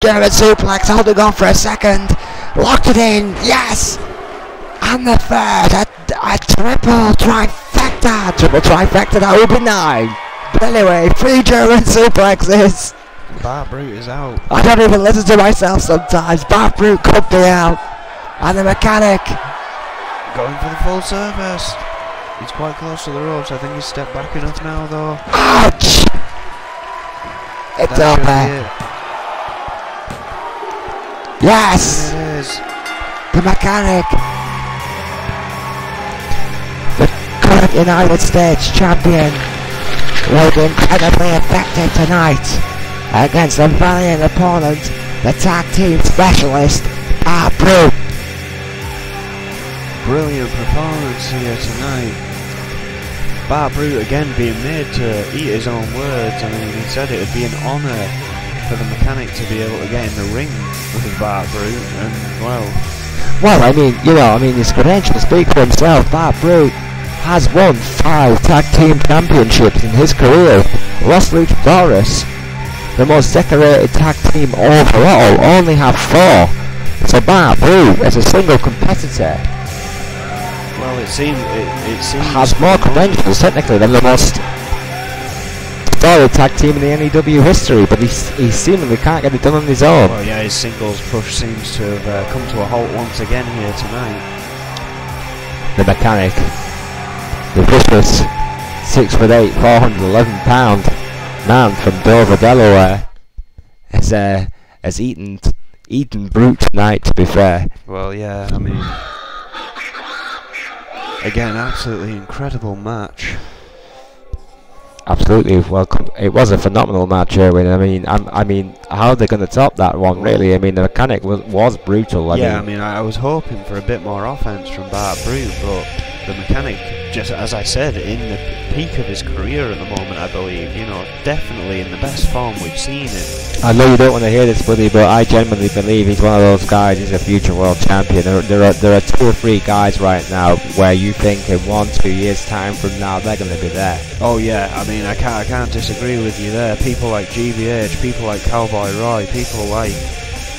German suplex, holding on for a second. Locked it in, yes! And the third, a triple trifecta. Triple trifecta, that would be 9. But anyway, 3 German suplexes. Bart Brute is out. I don't even listen to myself sometimes. Bart Brute could be out. And the mechanic going for the full service. He's quite close to the ropes. I think he's stepped back enough now, though. Ouch! It's over. Yes! It is. The mechanic. The current United States champion will be incredibly effective tonight against a valiant opponent, the tag team specialist, Bart Brute. Brilliant performance here tonight. Bart Brute again being made to eat his own words. I mean, he said it would be an honour for the mechanic to be able to get in the ring with Bart Brute, and well, I mean, his credentials speak for himself. Bart Brute has won 5 tag team championships in his career. Los Luchadores, the most decorated tag team overall, only have 4. So Bart Brute, as a single competitor, well, it seems has more credentials technically than the most storied tag team in the N.E.W. history, but he seemingly can't get it done on his own. Well, yeah, his singles push seems to have come to a halt once again here tonight. The mechanic, the vicious 6'8", 411-pound man from Dover, Delaware, has eaten Brute tonight, to be fair. Well, yeah, I mean, again, absolutely incredible match. Absolutely, well, it was a phenomenal match, Erwin. I mean, how are they going to top that one, really? I mean, the mechanic was brutal. I mean, I was hoping for a bit more offense from Bart Brute, but the mechanic, just as I said, in the peak of his career at the moment, I believe, definitely in the best form we've seen it. I know you don't want to hear this, buddy, but I genuinely believe he's one of those guys. He's a future world champion. There are 2 or 3 guys right now where you think in 1-2 years time from now they're going to be there. Oh yeah, I mean, I can't disagree with you there. People like GBH, people like Cowboy Roy, people like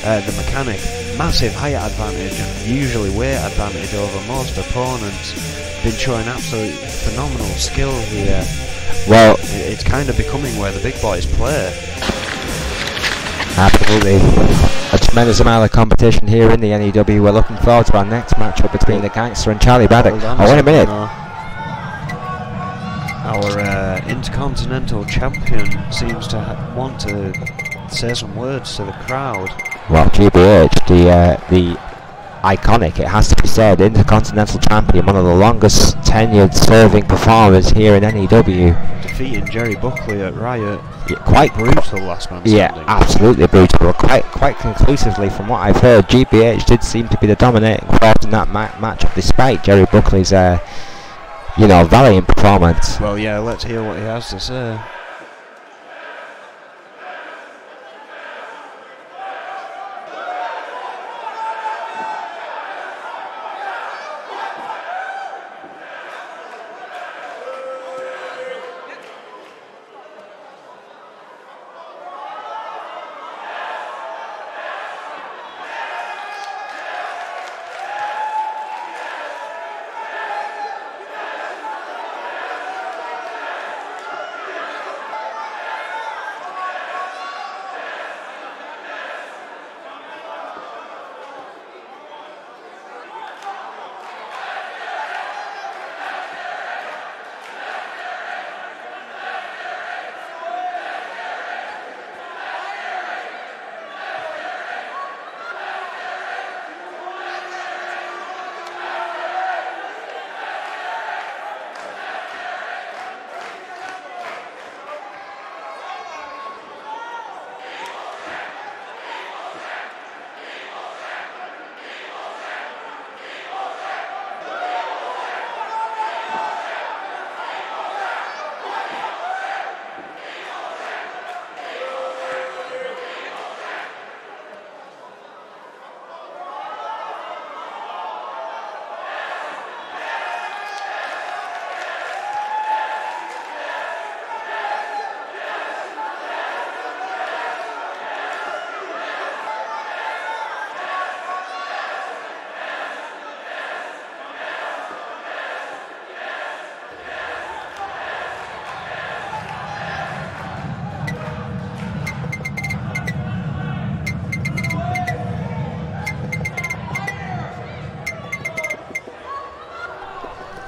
the mechanic, massive height advantage and usually weight advantage over most opponents. Been showing absolute phenomenal skill here. Well, it's kind of becoming where the big boys play. Absolutely. A tremendous amount of competition here in the N.E.W. We're looking forward to our next matchup between the Gangster and Charlie Baddock. Wait a minute. Our Intercontinental Champion seems to want to say some words to the crowd. Well, GBH, the iconic, it has to be said, Intercontinental Champion, one of the longest tenured serving performers here in N.E.W. Defeating Jerry Buckley at Riot. Yeah, quite brutal last man standing. Yeah, absolutely brutal. Quite conclusively, from what I've heard, GBH did seem to be the dominating force in that matchup, despite Jerry Buckley's, valiant performance. Well, yeah, let's hear what he has to say.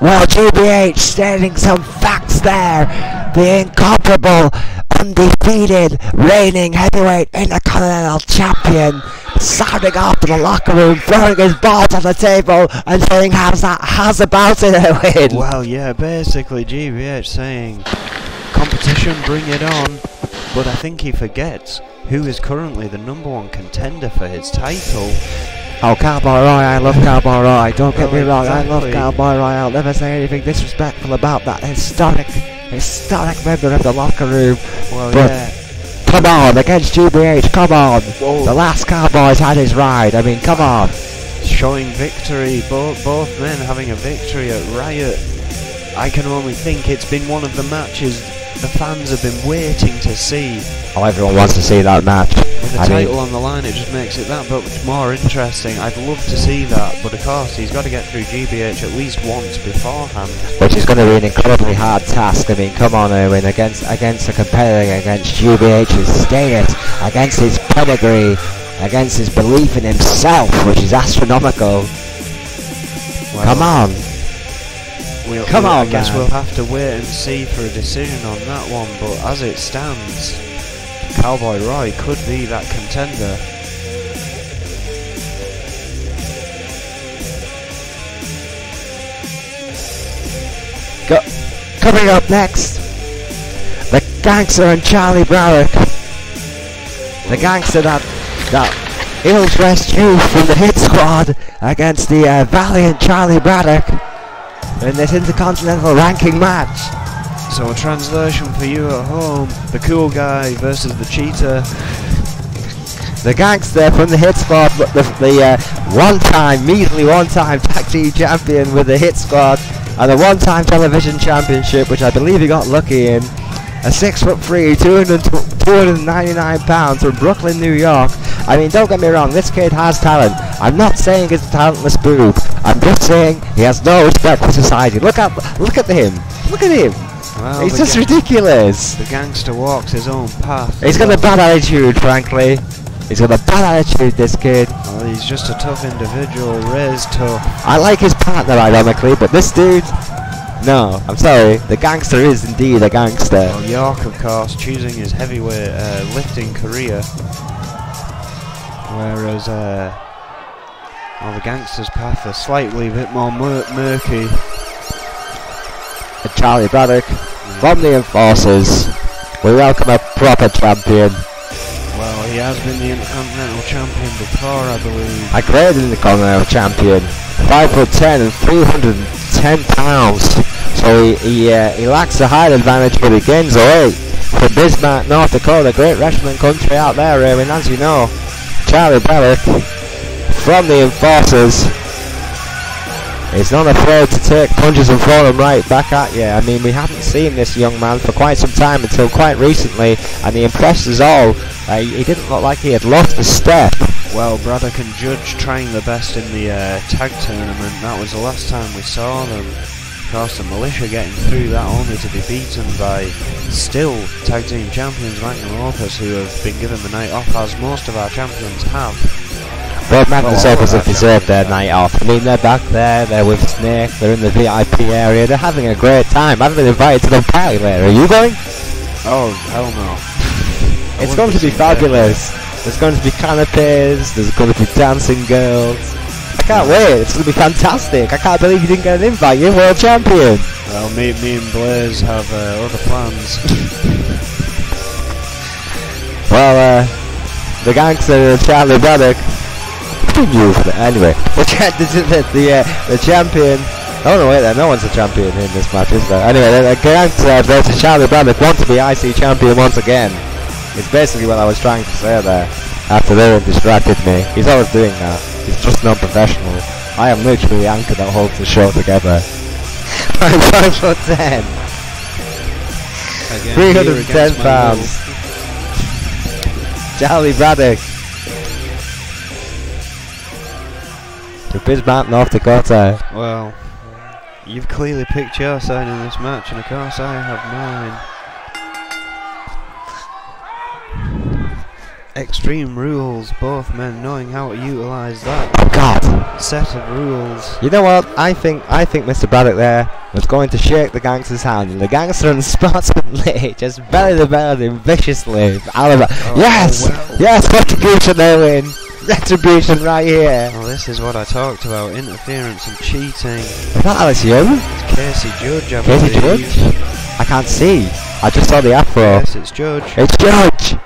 Well, GBH stating some facts there. The incomparable, undefeated, reigning heavyweight intercontinental champion, sounding off to the locker room, throwing his balls on the table and saying, how's about it, Owen? Well, yeah, basically GBH saying, competition, bring it on. But I think he forgets who is currently the #1 contender for his title. Oh, Cowboy Roy, I love Cowboy Roy. Don't get me wrong, exactly. I love Cowboy Roy. I'll never say anything disrespectful about that historic member of the locker room. Well, but yeah. come on, against GBH, come on. Whoa. The last Cowboy's had his ride. I mean, come on. Showing victory, both men having a victory at Riot. I can only think it's been one of the matches the fans have been waiting to see. Oh, everyone wants to see that match. With the title on the line, it just makes it that much more interesting. I'd love to see that, but of course he's got to get through GBH at least once beforehand. Which is going to be an incredibly hard task. I mean, come on, Owen, against a competitor, against GBH's status, against his pedigree, against his belief in himself, which is astronomical. Well, come on. I guess we'll have to wait and see for a decision on that one, but as it stands, Cowboy Roy could be that contender. Coming up next, the Gangster and Charlie Braddock. The Gangster that ill-dressed youth from the Hit Squad against the valiant Charlie Braddock in this Intercontinental ranking match. So a translation for you at home, the cool guy versus the cheater. The Gangster from the Hit Squad, the measly one-time tag team champion with the Hit Squad, and the one-time television championship, which I believe he got lucky in. A 6'3", 299 pounds from Brooklyn, New York. I mean, don't get me wrong, this kid has talent. I'm not saying he's a talentless boob. I'm just saying he has no respect for society. Look at him. Look at him. Well, he's just ridiculous. The Gangster walks his own path. He's got a bad attitude, frankly. He's got a bad attitude, this kid. Well, he's just a tough individual, raised tough. I like his partner, ironically, but this dude... No, I'm sorry. The Gangster is indeed a gangster. Well, York, of course, choosing his heavyweight lifting career. Whereas, well, the Gangster's path is slightly a bit more murky. Charlie Braddock, from the Enforcers. We welcome a proper champion. Well, he has been the Intercontinental Champion before, I believe. A great Intercontinental Champion. 5'10" and 310 pounds. So he lacks the height advantage, but he gains the weight. From Bismarck, North Dakota, great wrestling country out there, and as you know, Charlie Braddock from the Enforcers is not afraid to take punches and throw them right back at you. I mean, we haven't seen this young man for quite some time until quite recently, and he impressed us all. He didn't look like he had lost a step. Well, Braddock and Judge trying the best in the tag tournament. That was the last time we saw them. Of course, the Militia getting through that only to be beaten by still tag team champions Magnum Opus, who have been given the night off, as most of our champions have. Both Magnum Opus have deserved their night off. I mean, they're back there, they're with Snake, they're in the VIP area, they're having a great time. I've been invited to the party later. Are you going? Oh, hell no. It's going to be fabulous. There's going to be canopies, there's going to be dancing girls. I can't wait, it's going to be fantastic. I can't believe you didn't get an invite, you're world champion. Well, me and Blaze have other plans. Well, the Gangster and Charlie Braddock. Anyway, the champion. Oh no, wait there, no one's a champion in this match, is there? Anyway, the Gangster versus Charlie Braddock want to be IC champion once again. It's basically what I was trying to say there. After they distracted me. He's always doing that. He's just not professional. I am literally the anchor that holds the show together. 5'10". 310 pounds. Charlie Braddock. To Bismarck, North Dakota. Well, you've clearly picked your side in this match, and of course I have mine. Extreme Rules, both men knowing how to utilise that God. set of rules. You know what? I think Mr. Braddock there was going to shake the gangster's hand, and the gangster unspottably just bellied him viciously. Oliver, yes! Well. Yes, retribution, Owen! Retribution right here! Well, this is what I talked about, interference and cheating. Is that Alice Young? It's Casey Judge, I Casey believe. Judge? I can't see. I just saw the afro. Yes, it's Judge. It's Judge!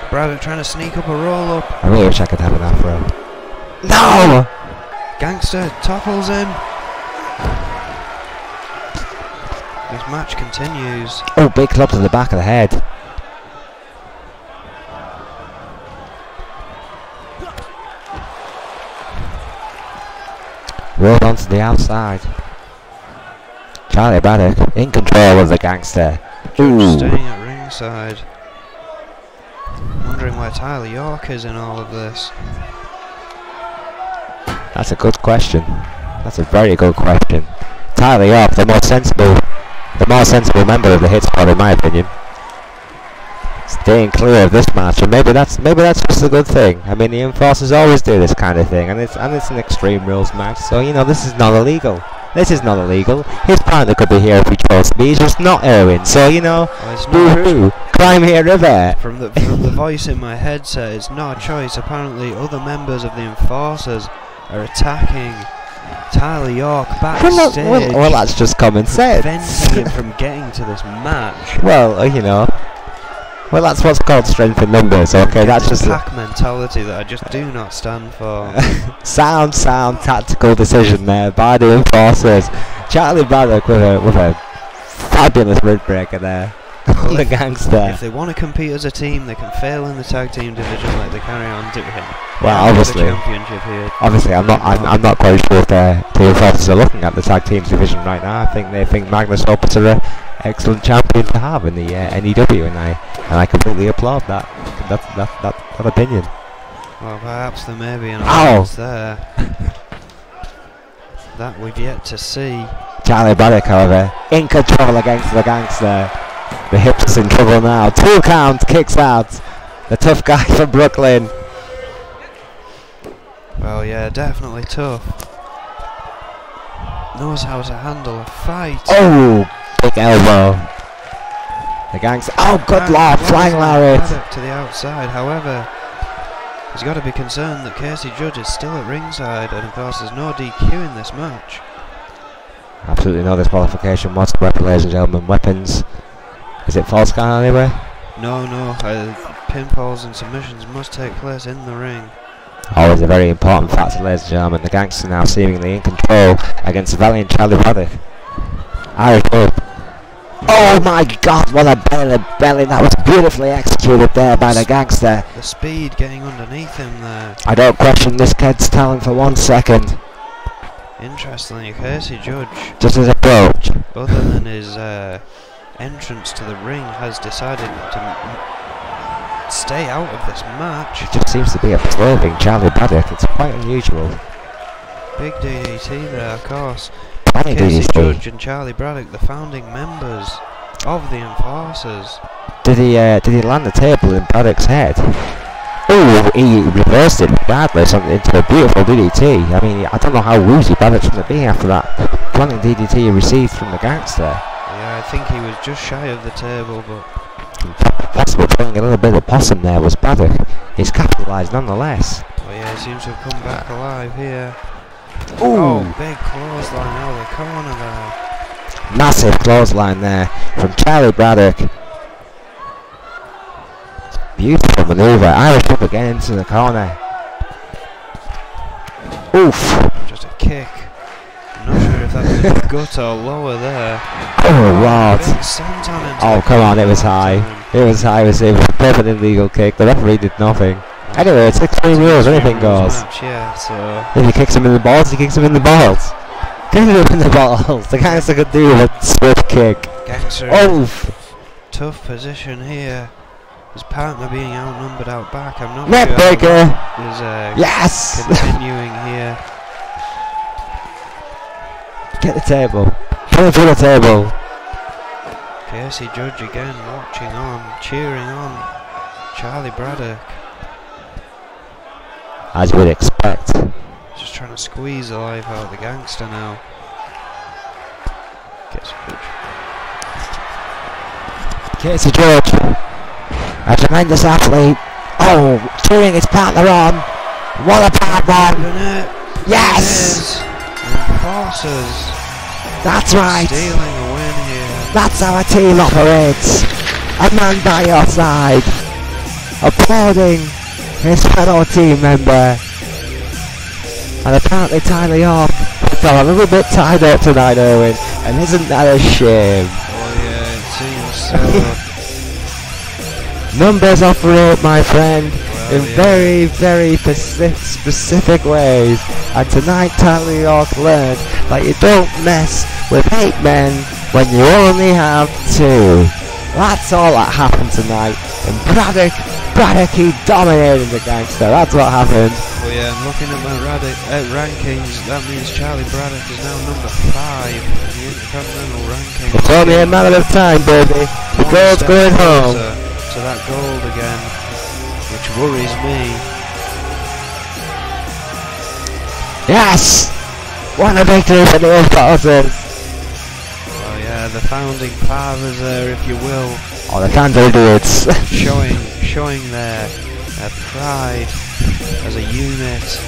Braddock trying to sneak up a roll-up. I really wish I could have an afro. No! Gangster topples him. This match continues. Oh, big club to the back of the head. Rolled onto the outside. Charlie Braddock in control of the gangster. Judge staying at ringside. Wondering where Tyler York is in all of this. That's a good question. That's a very good question. Tyler York, the more sensible member of the hit squad, in my opinion, staying clear of this match, and maybe that's just a good thing. I mean, the Enforcers always do this kind of thing, and it's an Extreme Rules match, so you know this is not illegal. This is not illegal. His partner could be here if he chose to be. He's just not Erwin, so you know, boo-hoo, climb here, river. From the voice in my headset, it's not a choice. Apparently, other members of the Enforcers are attacking Tyler York backstage. Well, that's just common sense. Preventing him from getting to this match. Well, you know. Well, that's what's called strength in numbers, okay? That's just pack mentality that I just do not stand for. sound tactical decision there by the Enforcers. Charlie Braddock with a fabulous rib breaker there. Well, the gangster. If they want to compete as a team, they can fail in the tag team division like they carry on doing. Well, obviously, championship here. Obviously, I'm not quite sure if the Enforcers are looking at the tag teams division right now. I think they think Magnus Opus are an excellent champion to have in the N.E.W. and I completely applaud that opinion. Well, perhaps there may be an audience there that we've yet to see. Charlie Braddock, however, in control against the gangster. The hips in trouble now. 2 count, kicks out. The tough guy from Brooklyn. Well, yeah, definitely tough. Knows how to handle a fight. Oh, big elbow. The gangster. Oh, good lord, flying lariat. To the outside. However, he's got to be concerned that Casey Judge is still at ringside, and of course, there's no DQ in this match. Absolutely no disqualification whatsoever, ladies and gentlemen. Weapons. Is it false count anyway? No. Pinfalls and submissions must take place in the ring. Always a very important factor, ladies and gentlemen. The gangster now seemingly in control against the valiant Charlie Braddock. Irish whip. Oh my god, what a belly. That was beautifully executed there by the gangster. The speed getting underneath him there. I don't question this kid's talent for 1 second. Interestingly, Casey Judge, just his approach, other than his entrance to the ring, has decided to stay out of this match. It just seems to be absorbing Charlie Braddock. It's quite unusual. Big DDT there, of course. Funny Casey DDT. Judge and Charlie Braddock, the founding members of the Enforcers. Did he land the table in Braddock's head? Oh, he reversed it regardless into a beautiful DDT. I mean, I don't know how woozy Braddock's going to be after that running DDT he received from the gangster. Yeah, I think he was just shy of the table, but possible throwing a little bit of possum there was Braddock. He's capitalised nonetheless. Oh yeah, he seems to have come back alive here. Ooh. Oh, big clothesline out of the corner there. Massive clothesline there from Charlie Braddock. Beautiful manoeuvre. Irish whip again into the corner. Oof. Just a kick. I'm not sure if that was a gut or lower there. Oh, wow. Oh, come on, it was high. It was high. It was a perfectly legal kick. The referee did nothing. Anyway, it's Extreme Rules. Anything goes. Yeah, so if he kicks him in the balls, he kicks him in the balls. Kick him in the balls. The gangster could do a swift kick. Gangster. Oh. Tough position here. His partner being outnumbered out back. I'm not Neck sure breaker. Is yes. continuing here. Get the table. Put him through the table. Casey Judge again watching on, cheering on Charlie Braddock. As you would expect. Just trying to squeeze the life out of the gangster now. Casey George, a tremendous athlete. Oh, cheering his partner on. What a bad one! Yes! Enforcers. That's right. Stealing a win here. That's how a team operates. A man by your side, applauding his fellow team member. And apparently Tyler York got a little bit tied up tonight, Erwin. And isn't that a shame? Oh yeah, it seems so. Numbers operate, my friend, Well, in yeah. very specific ways. And tonight Tyler York learned that you don't mess with 8 men when you only have 2. That's all that happened tonight. And Braddock, he dominated the gangster. That's what happened. Well, yeah, I'm looking at my rankings. That means Charlie Braddock is now number 5 in the Intercontinental rankings. It's only a matter of time, baby. The One gold's step going home. closer to that gold again, which worries me. Yes! What a victory for the Enforcers! Well, yeah, the founding fathers there, if you will, Oh, the fans are idiots. showing their pride as a unit.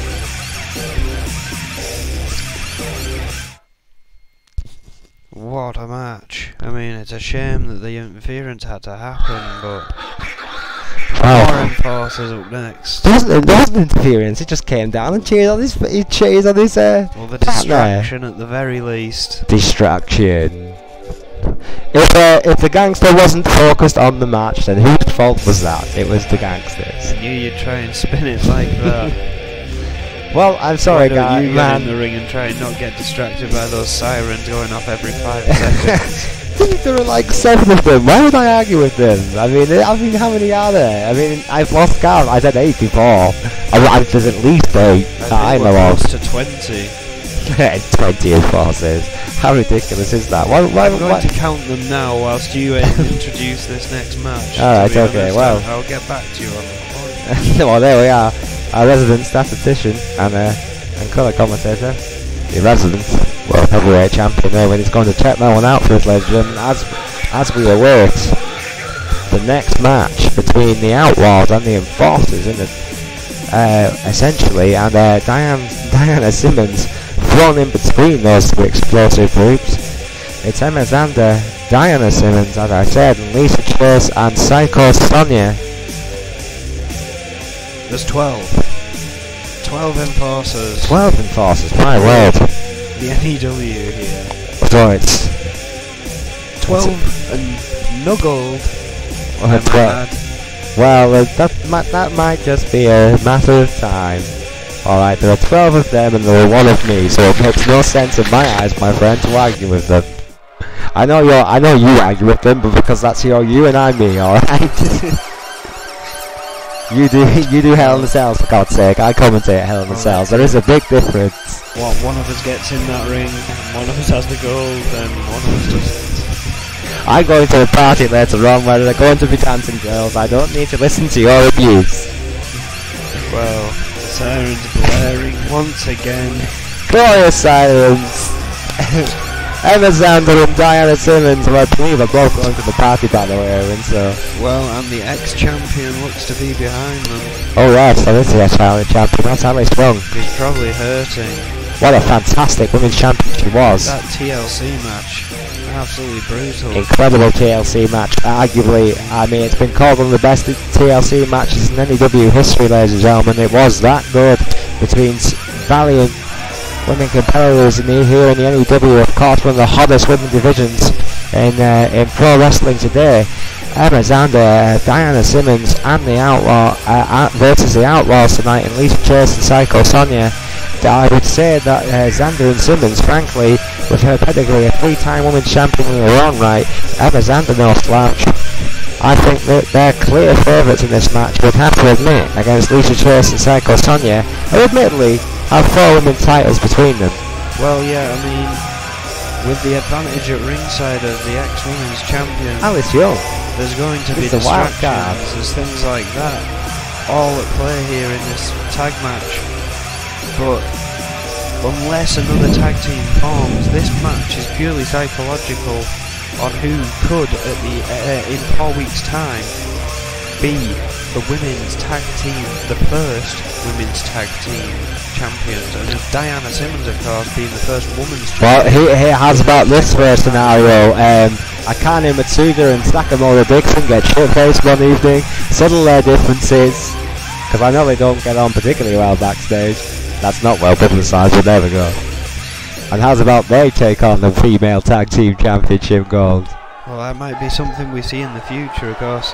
What a match. I mean, it's a shame that the interference had to happen, but more Enforcers up next. There wasn't interference, he just came down and cheered on his Well, the distraction at the very least. Distraction. If the gangster wasn't focused on the match, then whose fault was that? It was the gangsters. I knew you'd try and spin it like that. Well, I'm sorry, Why don't guys, you get man. in the ring and try and not get distracted by those sirens going off every 5 seconds. There are like 7 of them. Why would I argue with them? I mean, how many are there? I mean, I've lost count. I said 8 before. There's at least 8 that I know of. Close to 20. 20 Enforcers. How ridiculous is that? I'm going to count them now whilst you introduce this next match. Alright, To be okay, honest, well. I'll get back to you on the point. Well, there we are. Our resident statistician and colour commentator. The resident world heavyweight champion Erwin is going to check that one out for us, ladies and gentlemen, as we await the next match between the Outlaws and the Enforcers in the essentially, and Diana Simmons thrown in between those 2 explosive groups. It's Emma Zander, Diana Simmons, as I said, and Lisa Chase and Psycho Sonia. There's 12. 12 Enforcers. 12 Enforcers, my word. The N.E.W. here. So it's 12 and no gold. Well, that might just be a matter of time. Alright, there are 12 of them and there are 1 of me, so it makes no sense in my eyes, my friend, to argue with them. I know you argue with them, but because that's you and I'm me, alright? You do Hell in the Cells, for God's sake. I commentate Hell in the Cells. There is a big difference. Well, one of us gets in that ring, one of us has the gold, and one of us doesn't. I'm going to a party later on where they're going to be dancing girls. I don't need to listen to your abuse. Well, the sirens blaring once again. Glorious silence. Emma Zander and Diana Simmons, who I believe are both going to the party, by the way, Erwin, so... Well, and the ex-champion looks to be behind them. Oh yes, that is the ex-champion. That's how it's sprung. He's probably hurting. What a fantastic women's champion she was. That TLC match, absolutely brutal. Incredible TLC match. Arguably, I mean, it's been called one of the best TLC matches in N.E.W. history, ladies and gentlemen. It was that good between valiant women competitors here in the N.E.W. Of course, one of the hottest women divisions in pro wrestling today. Emma Zander, Diana Simmons, and the Outlaw versus the Outlaws tonight, and Lisa Chase and Psycho Sonia. I would say that Zander and Simmons, frankly, with her pedigree, a 3-time women's champion in her own right, Emma Zander no slouch. I think that they're clear favourites in this match, would have to admit, against Lisa Chase and Psycho Sonia, who admittedly have 4 women's titles between them. Well, yeah, I mean, with the advantage at ringside of the ex-women's champion, Alice Young. There's going to be It's a wild card. distractions, there's things like that, all at play here in this tag match. But unless another tag team forms, this match is purely psychological on who could, in 4 weeks' time, be the women's tag team, the first women's tag team champions. And it's Diana Simmons, of course, being the first women's champion. Well, he has about this first scenario. Akane Matsuda and Sakamoto Dixon get shit-faced one evening, settle their differences, because I know they don't get on particularly well backstage. That's not well publicised, but there we go. And how's about they take on the female tag team championship gold? Well, that might be something we see in the future, of course.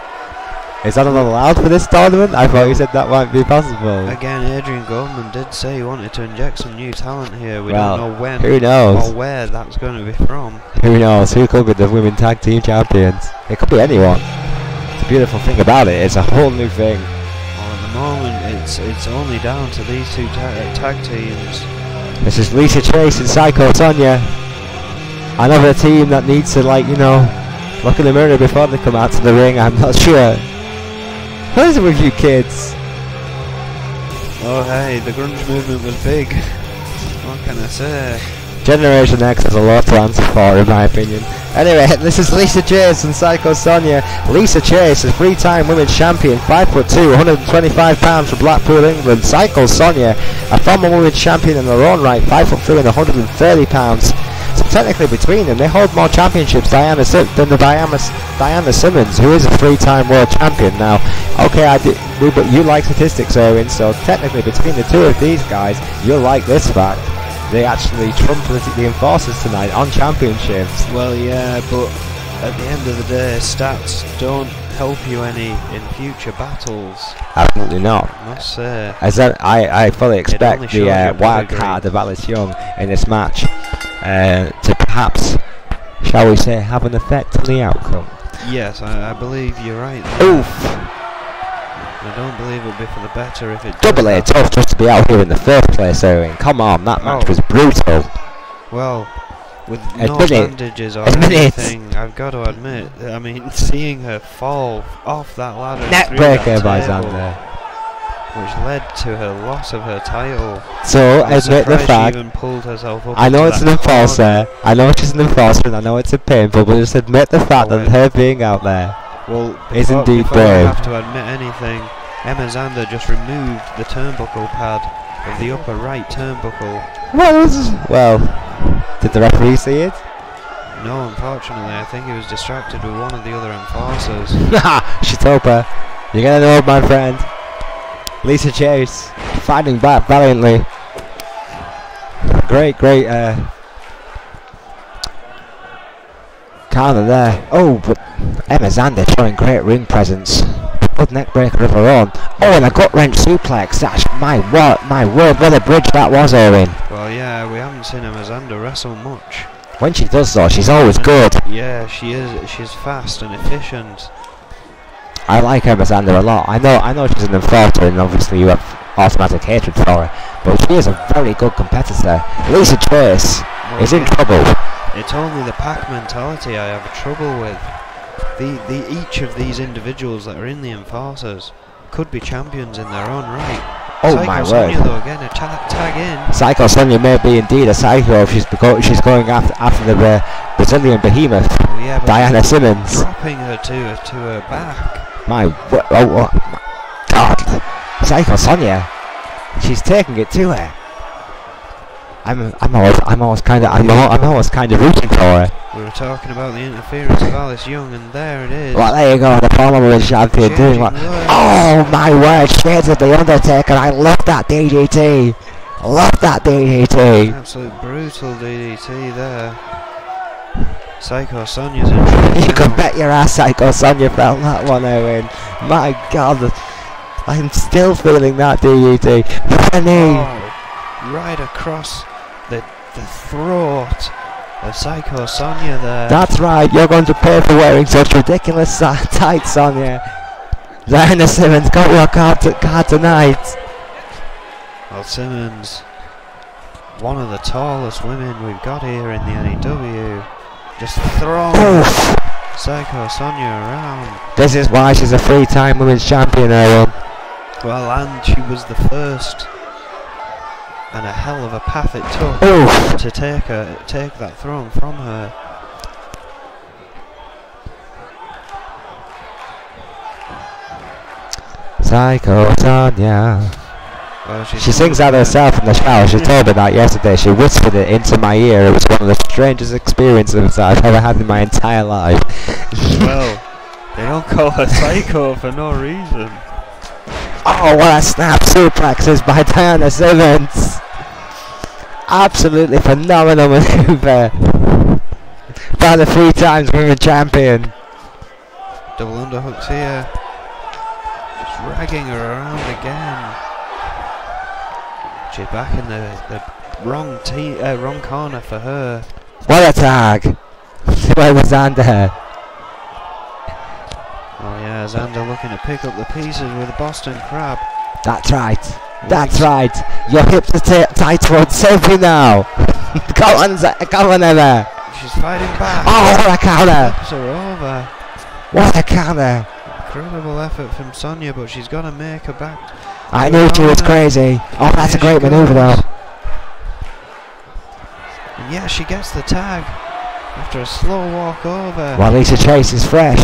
Is that not allowed for this tournament? I thought you said that might be possible. Again, Adrian Goldman did say he wanted to inject some new talent here. We well, don't know when who knows? or where that's going to be from. Who knows? Who could be the women tag team champions? It could be anyone. The beautiful thing about it, it's a whole new thing. Well, at the moment, it's only down to these two tag teams. This is Lisa Chase and Psycho Sonia. Another team that needs to, like, you know, look in the mirror before they come out to the ring. I'm not sure. What is it with you kids? Oh hey, the grunge movement was big. What can I say? Generation X has a lot to answer for, in my opinion. Anyway, this is Lisa Chase and Psycho Sonia. Lisa Chase is 3-time women's champion, 5'2", 125 pounds from Blackpool, England. Psycho Sonia, a former women's champion in her own right, 5'3" and 130 pounds. So technically between them, they hold more championships than Diana Simmons, who is a 3-time world champion. Now, okay, but you like statistics, Owen, so technically between the two of these guys, you'll like this fact. They actually trumped the Enforcers tonight on championships. Well, yeah, but at the end of the day, stats don't help you any in future battles. Absolutely not. I must say. As I fully expect the wild card of Alice Young in this match to perhaps, shall we say, have an effect on the outcome. Yes, I believe you're right. Oof! I don't believe it'll be for the better if it Double A tough just to be out here in the first place, Owen. Come on, that match was brutal. Well, with no bandages or anything, I've got to admit, I mean, seeing her fall off that ladder neckbreaker by Xander, which led to her loss of her title. So, admit the fact, she even pulled herself up. I know it's an enforcer, I know she's an enforcer, and I know it's a painful, but just admit the fact that her being out there is indeed before I brave. have to admit anything, Emma Xander just removed the turnbuckle pad of the upper right turnbuckle. Well, did the referee see it? No, unfortunately, I think he was distracted with one of the other enforcers. Shitopa, you're gonna know, my friend. Lisa Chase fighting back valiantly. Great counter there. Oh, but Emma Xander showing great ring presence. Good neck breaker of her own. Oh, and a gut wrench suplex. That's my word, what a bridge that was, Owen. Well, yeah, we haven't seen Emma Xander wrestle much. When she does though, she's always good. Yeah, she is. She's fast and efficient. I like Emma Xander a lot. I know she's an enforcer, and obviously you have automatic hatred for her, but she is a very good competitor. Lisa Chase is in trouble. It's only the pack mentality I have trouble with. Each of these individuals that are in the Enforcers could be champions in their own right. Oh Psycho my word! Sonia, though, again, a tag in. Psycho Sonia may be indeed a psycho if she's going after the Brazilian behemoth, yeah, Diana Simmons. Dropping her to her back. My God! Psycho Sonia, she's taking it to her. I'm always kind of rooting for her. We were talking about the interference of Alice Young, and there it is. Well, there you go, the former women's champion doing what? Oh my word, shades of the Undertaker! I love that DDT. Love that DDT. Absolute brutal DDT there. Psycho Sonia's in trouble. You can bet your ass Psycho Sonia felt that one, Owen. My God, I'm still feeling that DDT. Right across the throat of Psycho Sonia there. That's right, you're going to pay for wearing such ridiculous tights, Sonia. Diana Simmons got your card tonight. Well, Simmons, one of the tallest women we've got here in the N.E.W. Just throwing Psycho Sonia around. This is why she's a 3-time women's champion, Owen. Well, and she was the first and a hell of a path it took to take that throne from her. Psycho Sonia. Well, she sings that herself in the shower. She told me that yesterday. She whispered it into my ear. It was one of the strangest experiences I've ever had in my entire life. Well, they don't call her Psycho for no reason. Oh, what a snap suplexes by Diana Simmons. Absolutely phenomenal maneuver by the 3 times women champion. Double underhooks here. Just dragging her around again. She's back in the wrong corner for her. What a tag! Where was Xander? Oh yeah, Xander looking to pick up the pieces with a Boston Crab. That's right. That's right. Your hips are tight, won't save you now. Come on, come on, Emma. She's fighting back. Oh, what a counter! Flips her over. What a counter! Incredible effort from Sonia, but she's got to make her back. I knew she was crazy. Oh, that's a great maneuver though. And yeah, she gets the tag after a slow walk over. Well, Lisa Chase is fresh.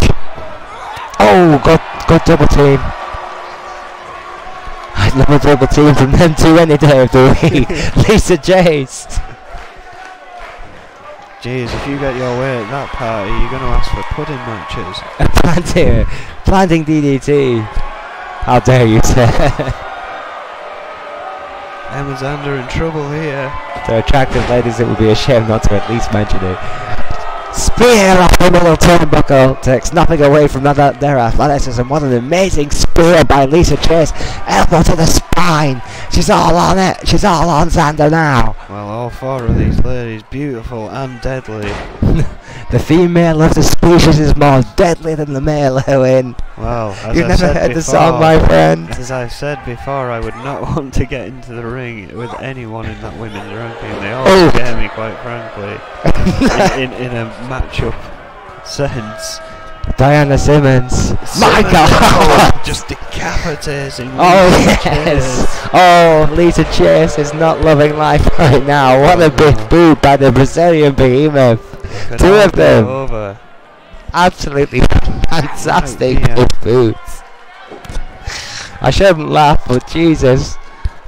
Oh, good double team. I'd love a double team from them two any day of the week. Lisa Chase. Jeez, if you get your way at that party, you're going to ask for pudding matches. Planting DDT. How dare you, sir? Emma Xander in trouble here. They're attractive ladies, it would be a shame not to at least mention it. Spear off the middle turnbuckle takes nothing away from their athleticism. What an amazing spear by Lisa Chase. Elbow to the spine. She's all on it. She's all on Xander now. Well, all 4 of these ladies, beautiful and deadly. The female of the species is more deadly than the male, Owen. Well, as You've I've never said heard the before, song, my friend. As I've said before, I would not want to get into the ring with anyone in that women's ranking. They all scare me, quite frankly, in a match-up sense. Diana Simmons. My God! Just decapitating. Oh yes! Oh, Lisa Chase is not loving life right now. What a big boot by the Brazilian behemoth. 2 of them. Over. Absolutely fantastic big boots. I shouldn't laugh, but Jesus,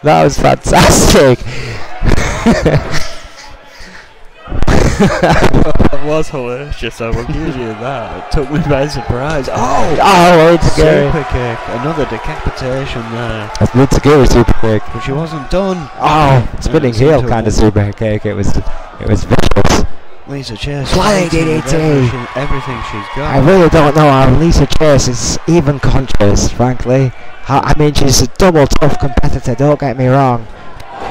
that was fantastic. That was hilarious, I will give you that. It took me by surprise. Oh, super kick. Another decapitation there. That's Mitsugiri super kick. But she wasn't done. Oh, spinning heel kind of super kick. It was vicious. Lisa Chase. Flying DDT. Everything she's got. I really don't know how Lisa Chase is even conscious, frankly. I mean, she's a double tough competitor, don't get me wrong.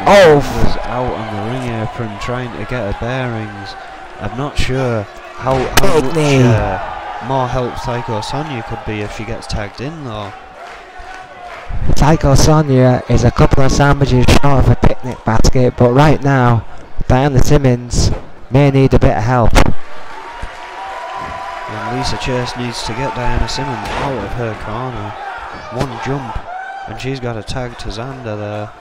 Oh, was out on the ring apron trying to get her bearings. I'm not sure how much more help Psycho Sonia could be if she gets tagged in though. Psycho Sonia is a couple of sandwiches short of a picnic basket, but right now, Diana Simmons may need a bit of help. And Lisa Chase needs to get Diana Simmons out of her corner. One jump, and she's got a tag to Xander there.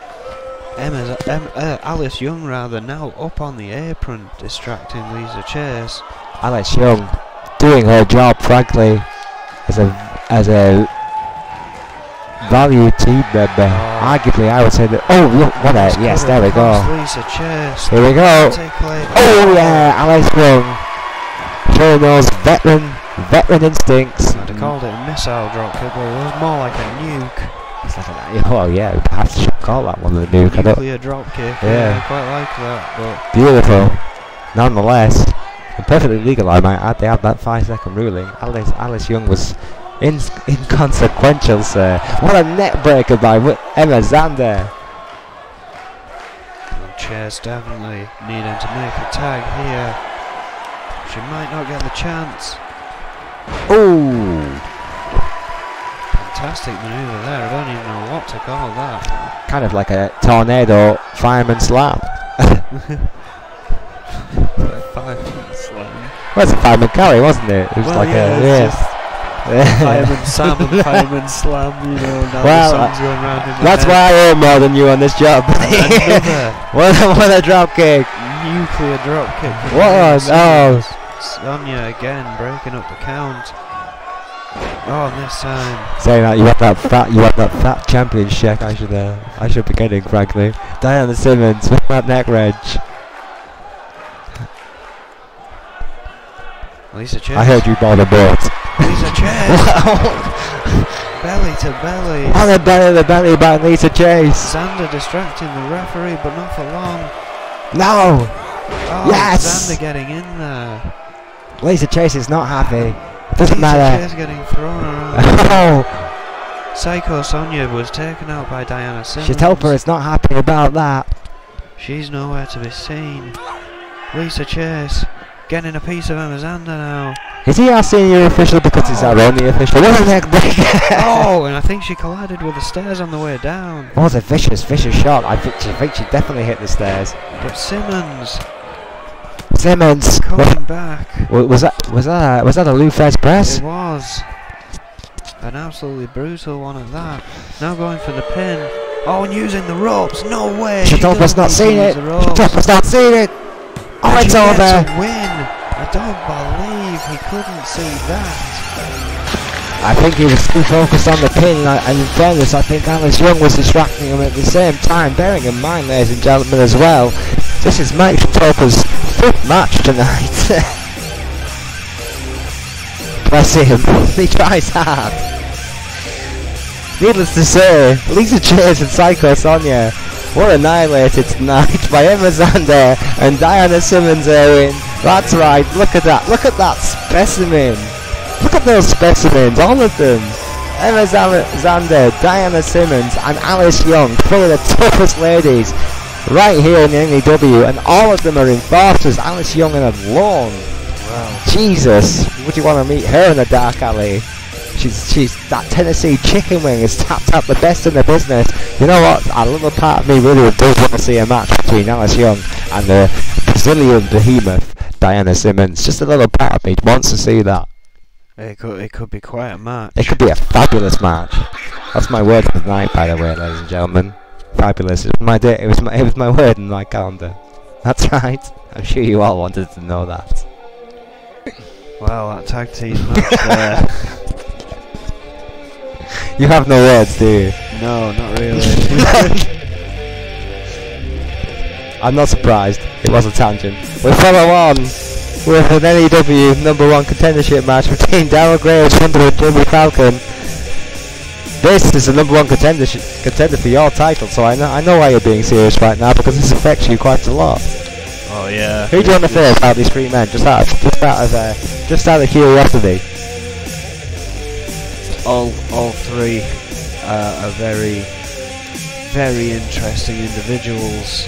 Alice Young rather now up on the apron, distracting Lisa Chase. Alice Young doing her job, frankly, as a value team member. Arguably, I would say that. Oh, look, what a yes! There we go. Lisa Chase. Here we go. Oh yeah, Alice Young showing those veteran instincts. I'd have called it a missile drop kick, but it was more like a nuke. It's like oh yeah, perhaps you should call that one the nuke. Nuclear drop kick. Yeah, I quite like that. But beautiful, nonetheless, and perfectly legal. I might add. They had that 5-second ruling. Alice Young was inconsequential, sir. What a net breaker by Emma Xander. And Chase definitely needing to make a tag here. She might not get the chance. Ooh. Fantastic maneuver there. I don't even know what to call that. Kind of like a tornado fireman slam. Fireman slam. Well, it's a fireman carry, wasn't it? It was like Fireman Sam and Fireman Slam, you know, now Well, the songs going round in my that's head. why I earn more than you on this job. Another what a drop kick. nuclear drop kick. What on? Oh. Sonia again breaking up the count. Oh, and this time. Saying that you want that fat champion's check. I should be getting, frankly. Diana Simmons with that neck wrench. Lisa Chase. I heard you bought a boat. Lisa Chase. Belly to belly. On the belly to belly by Lisa Chase. Xander distracting the referee, but not for long. No. Oh, Yes. Xander getting in there. Lisa Chase is not happy. Doesn't Lisa matter. Chase getting thrown around. Oh. Psycho Sonia was taken out by Diana Simmons. Shatelpa is not happy about that. She's nowhere to be seen. Lisa Chase getting a piece of Xander now. Is he our senior official because he's our only official? What a neck breaker! Oh, and I think she collided with the stairs on the way down. Oh, it's a vicious shot. I think she definitely hit the stairs. But Simmons Coming back. Was that a Lou Fez press? It was. An absolutely brutal one at that. Now going for the pin. Oh, and using the ropes. No way. Shatelpa's not seen it. Shatelpa's not seen it. Oh, And it's she over. gets a win. I don't believe he couldn't see that. I think he was too focused on the pin, and in fairness, I think Alice Young was distracting him at the same time. Bearing in mind, ladies and gentlemen, as well, this is Mike Shatelpa's 5th match tonight. Bless him. He tries hard. Needless to say, Lisa Chase and Psycho Sonia were annihilated tonight by Emma Xander and Diana Simmons Erwin. That's right, look at that specimen. Look at those specimens, all of them. Emma Xander, Diana Simmons and Alice Young, three of the toughest ladies right here in the N.E.W, and all of them are enforcers. Alice Young in alone. Wow. Jesus, would you want to meet her in a dark alley? She's that Tennessee chicken wing has tapped out the best in the business. You know what? A little part of me really does want to see a match between Alice Young and the Brazilian behemoth Diana Simmons. Just a little part of me wants to see that. It could be quite a match. It could be a fabulous match. That's my word for the night, by the way, ladies and gentlemen. Fabulous. It was my word in my calendar. That's right. I'm sure you all wanted to know that. Well, that tag team match there. You have no words, do you? No, not really. I'm not surprised. It was a tangent. We follow on with an N.E.W. #1 contendership match between Daryl Graves, Hunter and Jimmy Falcon. This is the #1 contender for your title, so I know why you're being serious right now, because this affects you quite a lot. Oh yeah. Who do you want to face out of these three men? Just out of curiosity. All three are very, very interesting individuals.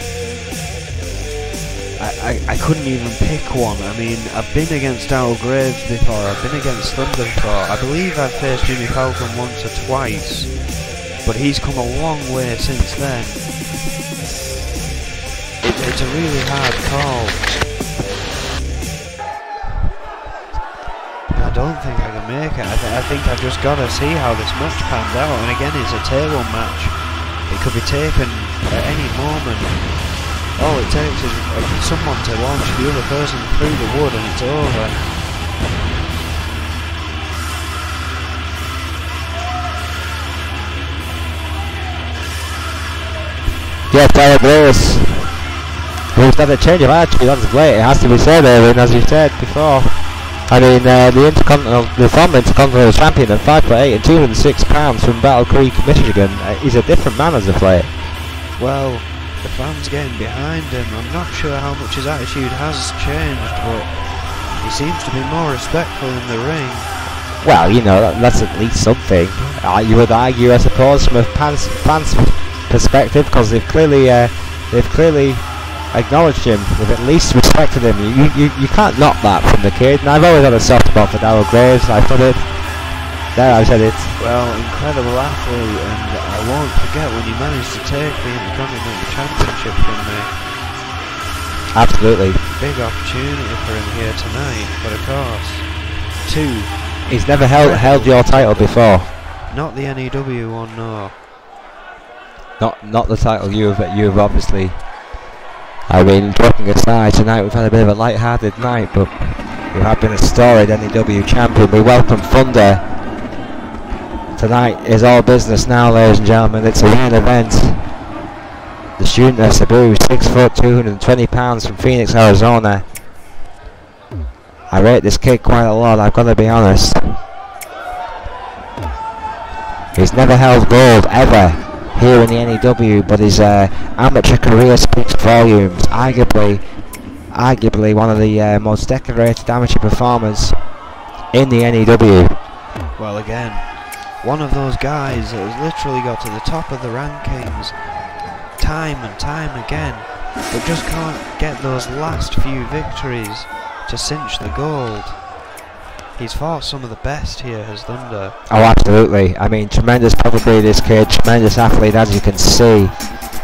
I couldn't even pick one. I mean, I've been against Daryl Graves before, I've been against Thunder before. I believe I've faced Jimmy Falcon once or twice, but he's come a long way since then. It's a really hard call. I don't think I can make it. I think I've just got to see how this match pans out. And again, it's a table match. It could be taken at any moment. All it takes is someone to launch the other person through the wood and it's over. Yeah, Tyler Graves. We've got a change of attitude on his plate. It has to be said, Erwin, as you said before. I mean, the former Intercontinental Champion at 5'8" and 206 pounds from Battle Creek, Michigan, is a different man as of late. Well, the fans getting behind him. I'm not sure how much his attitude has changed, but he seems to be more respectful in the ring. Well, you know, that's at least something. You would argue, I suppose, from a fan's perspective, because they've clearly acknowledged him, they've at least respected him. You can't knock that from the kid, and I've always had a soft spot for Daryl Graves. I put it there, I said it. Well, incredible athlete, and I won't forget when he managed to take the Intercontinental Championship from me. Absolutely. Big opportunity for him here tonight, but of course, two He's never held your title before. Not the N.E.W. one, no. Not the title you've obviously. I mean, joking aside, tonight we've had a bit of a light-hearted night, but you have been a storied N.E.W. champion. We welcome Thunder. Tonight is all business now, ladies and gentlemen. It's a main event. The student of Cebu, 6 foot, 220 pounds from Phoenix, Arizona. I rate this kid quite a lot, I've got to be honest. He's never held gold ever here in the N.E.W, but his amateur career speaks volumes. Arguably one of the most decorated amateur performers in the N.E.W. Well, again, one of those guys that has literally got to the top of the rankings time and time again, but just can't get those last few victories to cinch the gold. He's fought some of the best here, has Thunder. Oh, absolutely. I mean, tremendous pedigree, this kid, tremendous athlete, as you can see.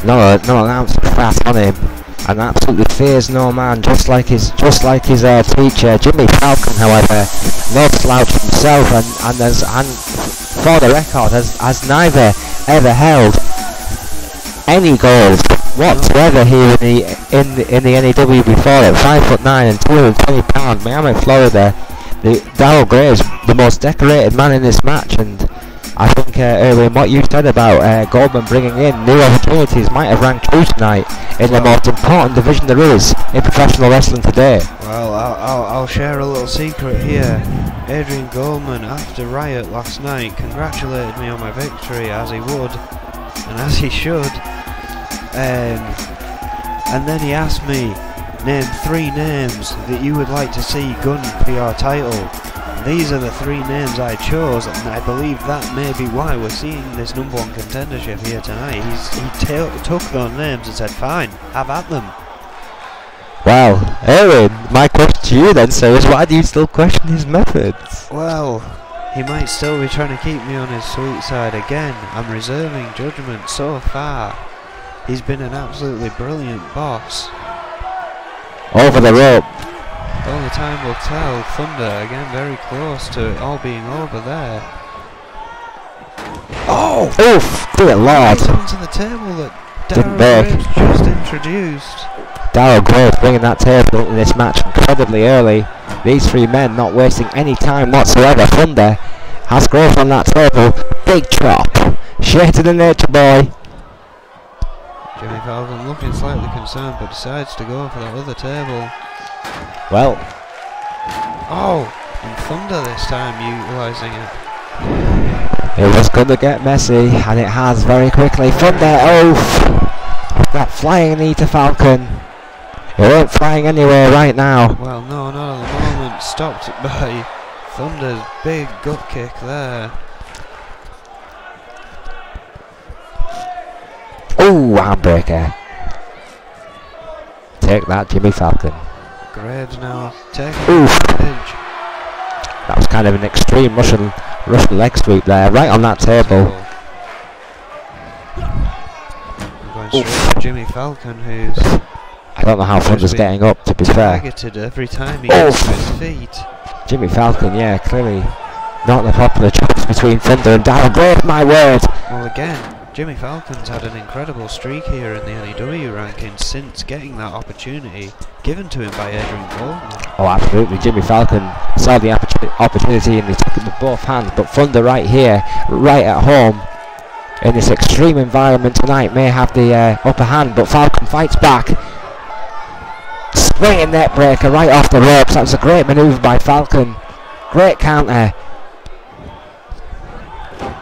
Not an ounce of fat on him, and absolutely fears no man, just like his teacher, Jimmy Falcon. However, no slouch himself, and for the record, has neither ever held any gold whatsoever here in the N.E.W. before. At 5'9" and 220 pounds, Miami, Florida. Darryl Graves, the most decorated man in this match, and I think Erwin, what you said about Goldman bringing in new opportunities might have rang true tonight in the most important division there is in professional wrestling today. Well, I'll share a little secret here. Adrian Goldman, after Riot last night, congratulated me on my victory, as he would, and as he should. And then he asked me, name 3 names that you would like to see gun for your title. And these are the 3 names I chose, and I believe that may be why we're seeing this #1 contendership here tonight. He took those names and said, fine, have at them. Well, Erwin, my question to you then, sir, is why do you still question his methods? Well, he might still be trying to keep me on his sweet side again. I'm reserving judgment so far. He's been an absolutely brilliant boss. Over the rope. Only time will tell. Thunder, again, very close to it all being over there. Oh! Oof! Dear Lord! Right onto the table that Didn't Darryl make. Graves just introduced. Darryl Graves bringing that table in this match incredibly early. These 3 men not wasting any time whatsoever. Thunder has Graves on that table. Big chop. Shade of the nature boy. Jimmy Falcon looking slightly concerned, but decides to go for that other table. Well. Oh! And Thunder this time utilising it. It was going to get messy, and it has very quickly. Thunder, oof! That flying knee to Falcon. It ain't flying anywhere right now. Well, no, not at the moment. Stopped by Thunder's big gut kick there. Ooh, handbreaker. Take that, Jimmy Falcon. Graves now taking Oof. advantage. That was kind of an extreme Russian leg sweep there, right on that table. Going straight for Jimmy Falcon, who's I don't know how Thunder's getting up, to be fair. targeted every time he gets to his feet. Jimmy Falcon, yeah, clearly not the popular choice between Thunder and Darryl Graves, my word. Well, again, Jimmy Falcon's had an incredible streak here in the N.E.W. rankings since getting that opportunity given to him by Adrian Goldman. Oh, absolutely. Jimmy Falcon saw the opportunity and he took it with both hands. But Thunder right here, right at home, in this extreme environment tonight, may have the upper hand. But Falcon fights back. Swinging net breaker right off the ropes. That was a great manoeuvre by Falcon. Great counter.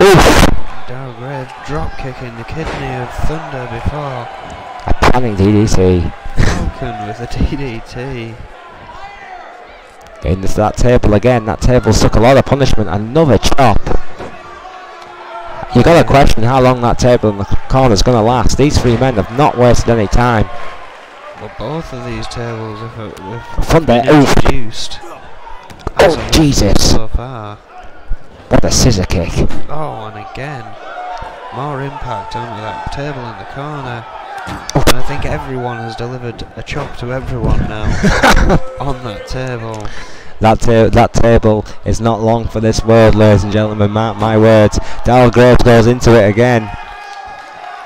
Oof. Darryl Graves drop kicking the kidney of Thunder before. A planning DDT. Falcon with a DDT. Getting to that table again. That table took a lot of punishment. Another chop. You got to question how long that table in the corner is going to last. These 3 men have not wasted any time. Well, both of these tables have Thunder, been introduced. Oh, Jesus. So far. What a scissor kick. Oh, and again, more impact onto that table in the corner. And I think everyone has delivered a chop to everyone now on that table. That table is not long for this world, ladies and gentlemen. Mark my words. Darryl Graves goes into it again.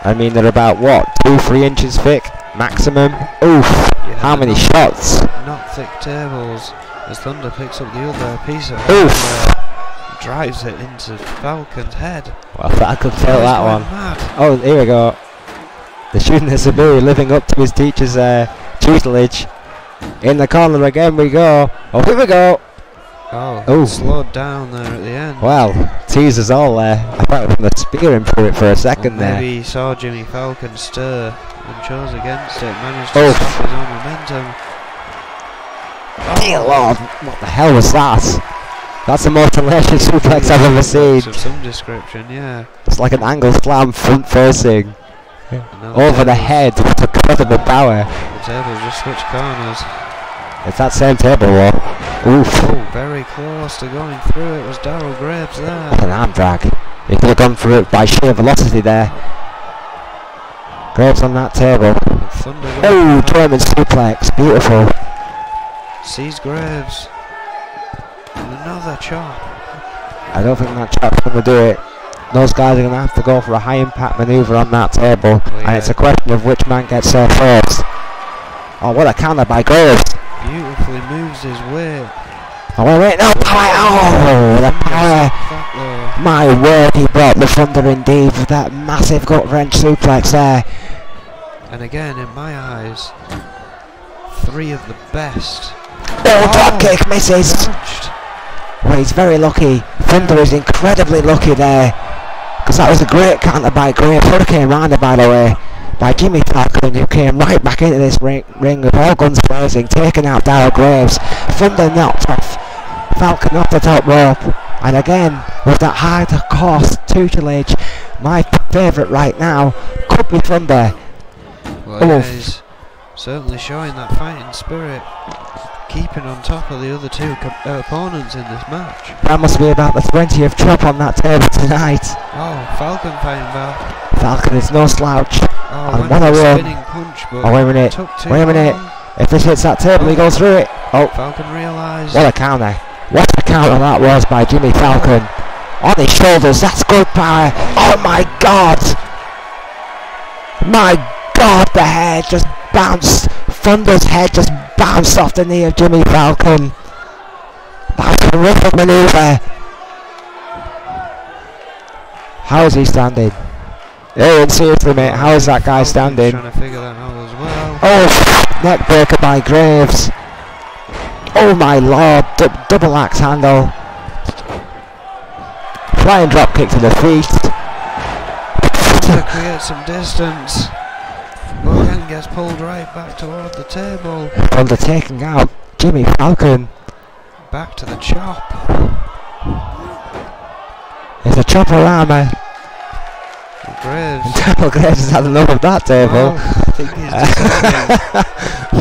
I mean, they're about what, 2-3 inches thick maximum. Oof! Yeah, how many shots? Not thick tables. As Thunder picks up the other piece of Oof! Drives it into Falcon's head. Well, I could feel that one. Mad. Oh, here we go. The student is living up to his teacher's tutelage. In the corner again we go. Oh, here we go. Oh, slowed down there at the end. Well, teasers all there. I thought we were spearing for it for a second maybe there. Maybe he saw Jimmy Falcon stir and chose against it. Managed to stop his own momentum. Dear Lord, what the hell was that? That's the most hellacious suplex I've ever seen. Of some description, yeah. It's like an angle slam front facing. Over the head with incredible power. The table just switched corners. It's that same table wall. Oof. Oh, very close to going through. It was Darryl Graves there. That's an arm drag. He could have gone through it by sheer velocity there. Graves on that table. Oh, German suplex. Beautiful. Sees Graves. And another chop. I don't think that chop's going to do it. Those guys are going to have to go for a high impact manoeuvre on that table. Oh, yeah. And it's a question of which man gets there first. Oh, what a counter by Graves. Beautifully moves his way. Oh, wait, no power. Oh, the power. My word, he brought the thunder indeed with that massive gut wrench suplex there. And again, in my eyes, 3 of the best. Oh, drop kick misses. Dodged. Well, he's very lucky. Thunder is incredibly lucky there. Because that was a great counter by Graves. Hurricane Rana, by the way, by Jimmy Falcon, who came right back into this ring with all guns blazing, taking out Darryl Graves. Thunder knocked off Falcon off the top rope. And again, with that high cost tutelage, my favourite right now could be Thunder. Well, yeah, he's certainly showing that fighting spirit, keeping on top of the other 2 opponents in this match. That must be about the 20th chop on that table tonight. Oh, Falcon fighting back. Falcon is no slouch. Oh, and what a run. Punch, but oh, wait a minute. Wait a minute. If this hits that table, he goes through it. Oh, Falcon realised. What a counter. What a counter that was by Jimmy Falcon. On his shoulders, that's good power. Oh my God. My God, the head just bounced. Thunder's head just bounced off the knee of Jimmy Falcon. That's a terrific manoeuvre. How is he standing? Hey, seriously, mate, how is that guy standing? Trying to figure that out as well. Oh, neck breaker by Graves. Oh my Lord, double axe handle. Flying drop kick to the feet. To create some distance. But again gets pulled right back toward the table. Thunder taking out Jimmy Falcon. Back to the chop. It's a chopper-rama. Graves. Darryl Graves has had enough of that table. Oh, I think he's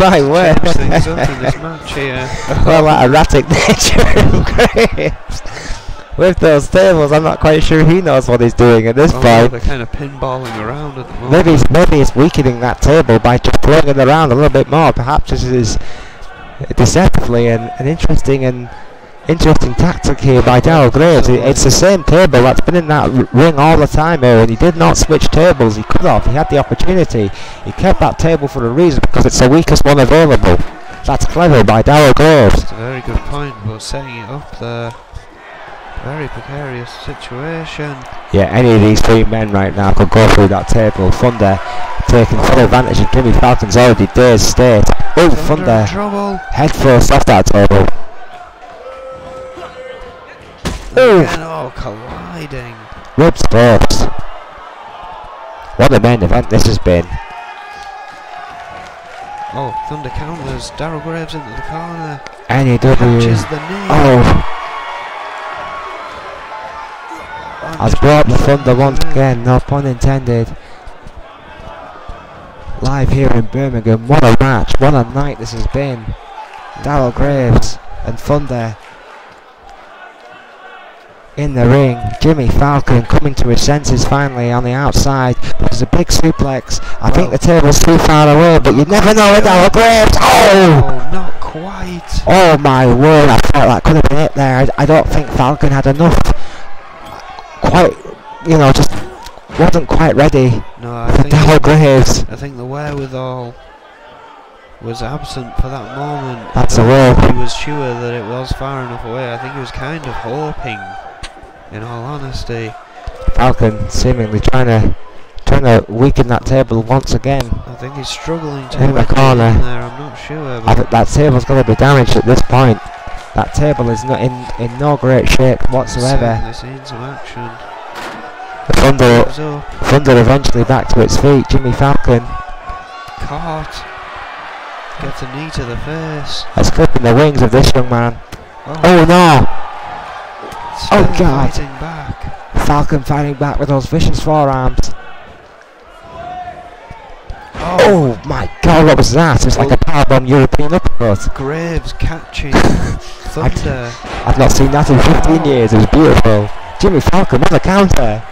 right, where? things up in this match here. Well, that erratic nature of Graves. With those tables, I'm not quite sure he knows what he's doing at this point. They're kind of pinballing around at the moment. Maybe he's weakening that table by just throwing it around a little bit more. Perhaps this is deceptively an interesting tactic here by Darryl Graves. It's the same table that's been in that ring all the time here, and he did not switch tables. He could have. He had the opportunity. He kept that table for a reason, because it's the weakest one available. That's clever by Darryl Graves. That's a very good point, but setting it up there. Very precarious situation. Yeah, any of these 3 men right now could go through that table. Thunder taking full advantage of Jimmy Falcon's already dazed state. Oh, Thunder head first off that table. Oh, colliding. Ribs first. What a main event this has been. Oh, Thunder counters. Darryl Graves into the corner. N.E.W. Catches the knee. Oh. Has brought the Thunder once again, no pun intended. Live here in Birmingham. What a match. What a night this has been. Darryl Graves and Thunder in the ring. Jimmy Falcon coming to his senses finally on the outside. There's a big suplex. I think the table's too far away, but you never know with Darryl Graves. Oh! Not quite. Oh my word, I thought that could have been it there. I don't think Falcon had enough. Quite, you know, just wasn't quite ready. No, I Darryl Graves. think the wherewithal was absent for that moment. That's the word. He was sure that it was far enough away. I think he was kind of hoping, in all honesty. Falcon seemingly trying to weaken that table once again. I think he's struggling to in the get corner. in there, I'm not sure. I think that table's going to be damaged at this point. That table is not in no great shape whatsoever. Certainly seen some action. The Thunder eventually back to its feet. Jimmy Falcon. Caught. Gets a knee to the face. That's clipping the wings of this young man. Oh, Oh no! still Oh God! fighting back. Falcon fighting back with those vicious forearms. Oh my God! What was that? It's like a powerbomb European uppercut. Graves catching Thunder. I've not seen that in 15 years. It was beautiful. Jimmy Falcon with a counter.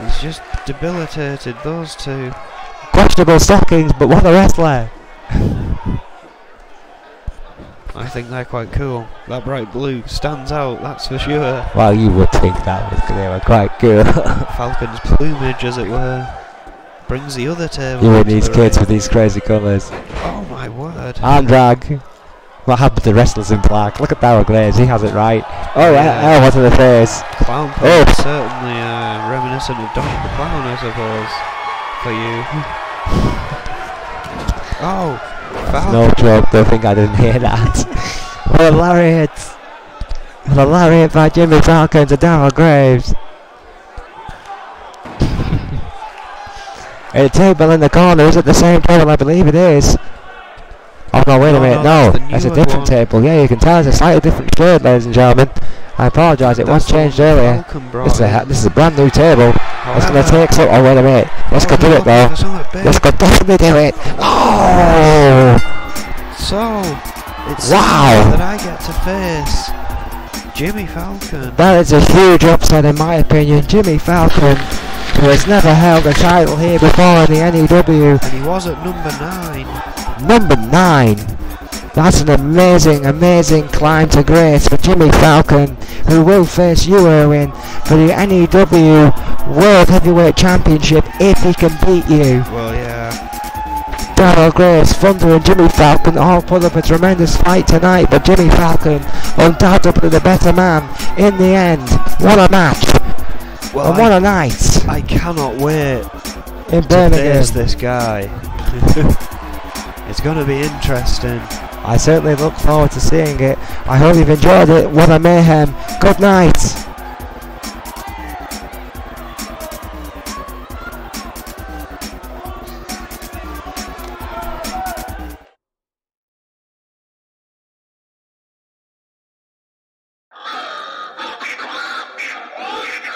He's just debilitated those two. Questionable stockings, but what a wrestler! I think they're quite cool. That bright blue stands out, that's for sure. Well, you would think that was they were quite good. Falcon's plumage, as it were, brings the other table. You and into these the kids ring. with these crazy colours. Oh my word. Arm drag. What happened to wrestlers in black? Look at Darryl Graves, he has it right. Oh yeah, what to the face. Clown pose is certainly reminiscent of Donny the Clown, I suppose, for you. Oh, Falcon. No joke, don't think I didn't hear that. What a lariat! What a lariat by Jimmy Falcon to Darryl Graves. A table in the corner, is it the same table? I believe it is. Oh no, wait a minute, no, it's a different table. Yeah, you can tell it's a slightly different shade, ladies and gentlemen. I apologise, it was changed earlier. This is a brand new table. It's going to take some. Oh, wait a minute. Let's go do it though. Let's go definitely do it. Oh! So, it's wow! that I get to face Jimmy Falcon. That is a huge upset in my opinion. Jimmy Falcon, who has never held a title here before in the N.E.W. And he was at number 9. Number 9. That's an amazing, amazing climb to grace for Jimmy Falcon, who will face you, Erwin, for the N.E.W. World Heavyweight Championship if he can beat you. Well, yeah. Darryl Graves, Thunder and Jimmy Falcon all put up a tremendous fight tonight, but Jimmy Falcon undoubtedly the better man in the end. What a match. Well, and what a night. I cannot wait in to Birmingham. face this guy. It's going to be interesting. I certainly look forward to seeing it. I hope you've enjoyed it. What a mayhem. Good night.